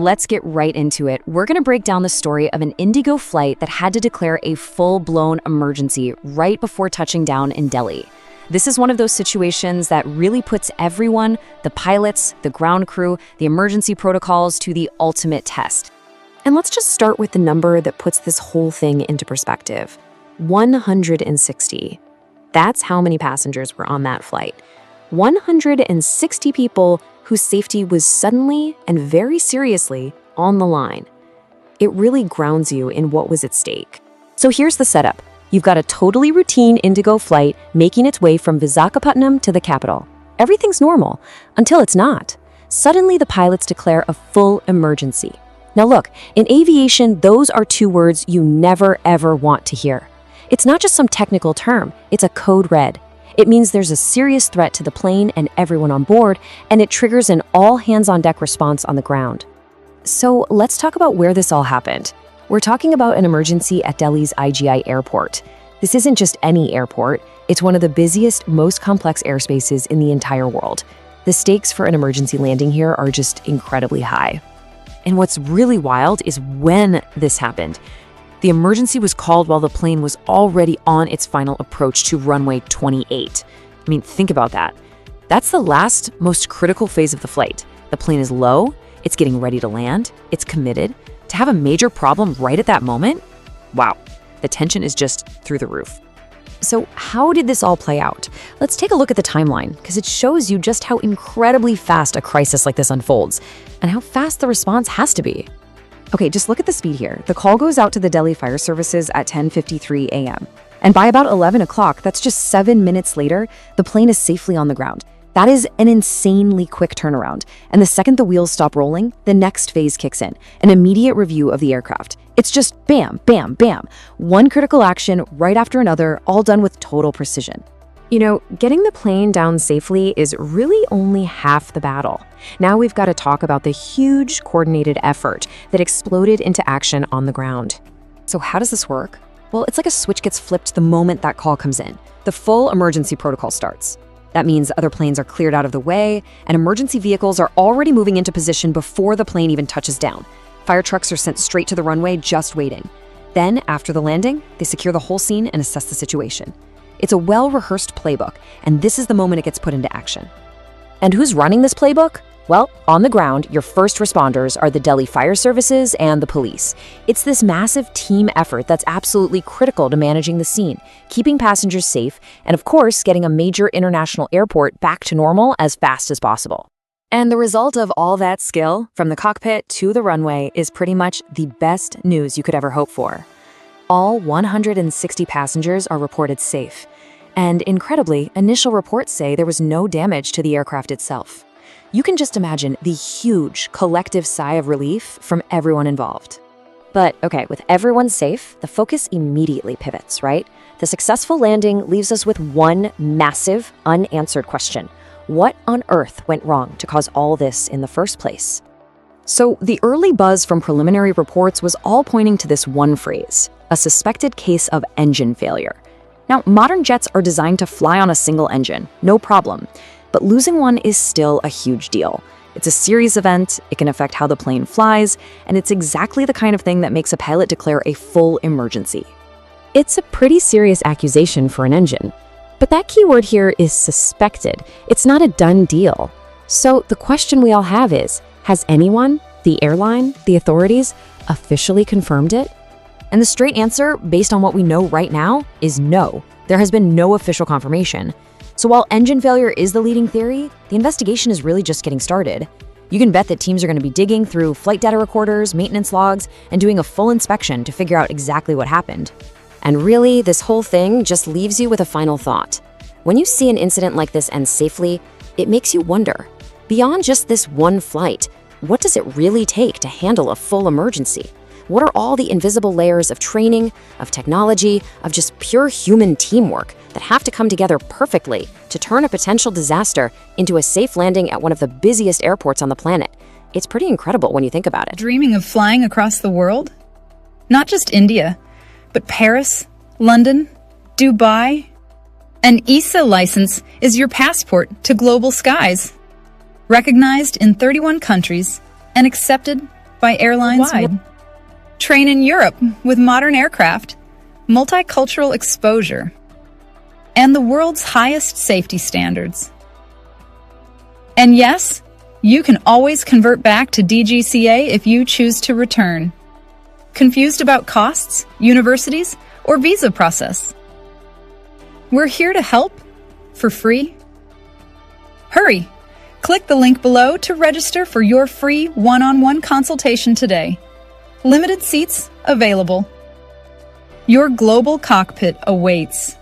let's get right into it. We're going to break down the story of an IndiGo flight that had to declare a full-blown emergency right before touching down in Delhi. This is one of those situations that really puts everyone, the pilots, the ground crew, the emergency protocols, to the ultimate test. And let's just start with the number that puts this whole thing into perspective. 160. That's how many passengers were on that flight. 160 people whose safety was suddenly and very seriously on the line. It really grounds you in what was at stake. So here's the setup. You've got a totally routine IndiGo flight making its way from Visakhapatnam to the capital. Everything's normal, until it's not. Suddenly, the pilots declare a full emergency. Now look, in aviation, those are two words you never ever want to hear. It's not just some technical term, it's a code red. It means there's a serious threat to the plane and everyone on board, and it triggers an all-hands-on-deck response on the ground. So let's talk about where this all happened. We're talking about an emergency at Delhi's IGI airport. This isn't just any airport, it's one of the busiest, most complex airspaces in the entire world. The stakes for an emergency landing here are just incredibly high. And what's really wild is when this happened. The emergency was called while the plane was already on its final approach to runway 28. I mean, think about that. That's the last, most critical phase of the flight. The plane is low, it's getting ready to land, it's committed. To have a major problem right at that moment? Wow, the tension is just through the roof. So how did this all play out? Let's take a look at the timeline, because it shows you just how incredibly fast a crisis like this unfolds, and how fast the response has to be. Okay, just look at the speed here. The call goes out to the Delhi Fire Services at 10:53 a.m. And by about 11 o'clock, that's just 7 minutes later, the plane is safely on the ground. That is an insanely quick turnaround. And the second the wheels stop rolling, the next phase kicks in, an immediate review of the aircraft. It's just bam, bam, bam. One critical action right after another, all done with total precision. You know, getting the plane down safely is really only half the battle. Now we've got to talk about the huge coordinated effort that exploded into action on the ground. So how does this work? Well, it's like a switch gets flipped the moment that call comes in. The full emergency protocol starts. That means other planes are cleared out of the way, and emergency vehicles are already moving into position before the plane even touches down. Fire trucks are sent straight to the runway, just waiting. Then, after the landing, they secure the whole scene and assess the situation. It's a well-rehearsed playbook, and this is the moment it gets put into action. And who's running this playbook? Well, on the ground, your first responders are the Delhi Fire Services and the police. It's this massive team effort that's absolutely critical to managing the scene, keeping passengers safe, and of course, getting a major international airport back to normal as fast as possible. And the result of all that skill, from the cockpit to the runway, is pretty much the best news you could ever hope for. All 160 passengers are reported safe. And incredibly, initial reports say there was no damage to the aircraft itself. You can just imagine the huge collective sigh of relief from everyone involved. But okay, with everyone safe, the focus immediately pivots, right? The successful landing leaves us with one massive, unanswered question. What on earth went wrong to cause all this in the first place? So the early buzz from preliminary reports was all pointing to this one phrase, a suspected case of engine failure. Now, modern jets are designed to fly on a single engine, no problem. But losing one is still a huge deal. It's a serious event, it can affect how the plane flies, and it's exactly the kind of thing that makes a pilot declare a full emergency. It's a pretty serious accusation for an engine. But that key word here is suspected. It's not a done deal. So the question we all have is, has anyone, the airline, the authorities, officially confirmed it? And the straight answer, based on what we know right now, is no. There has been no official confirmation. So while engine failure is the leading theory, the investigation is really just getting started. You can bet that teams are going to be digging through flight data recorders, maintenance logs, and doing a full inspection to figure out exactly what happened. And really, this whole thing just leaves you with a final thought. When you see an incident like this end safely, it makes you wonder, beyond just this one flight, what does it really take to handle a full emergency? What are all the invisible layers of training, of technology, of just pure human teamwork that have to come together perfectly to turn a potential disaster into a safe landing at one of the busiest airports on the planet? It's pretty incredible when you think about it. Dreaming of flying across the world? Not just India, but Paris, London, Dubai. An ESA license is your passport to global skies. Recognized in 31 countries and accepted by airlines wide. Train in Europe with modern aircraft, multicultural exposure, and the world's highest safety standards. And yes, you can always convert back to DGCA if you choose to return. Confused about costs, universities, or visa process? We're here to help for free. Hurry! Click the link below to register for your free one-on-one consultation today. Limited seats available. Your global cockpit awaits.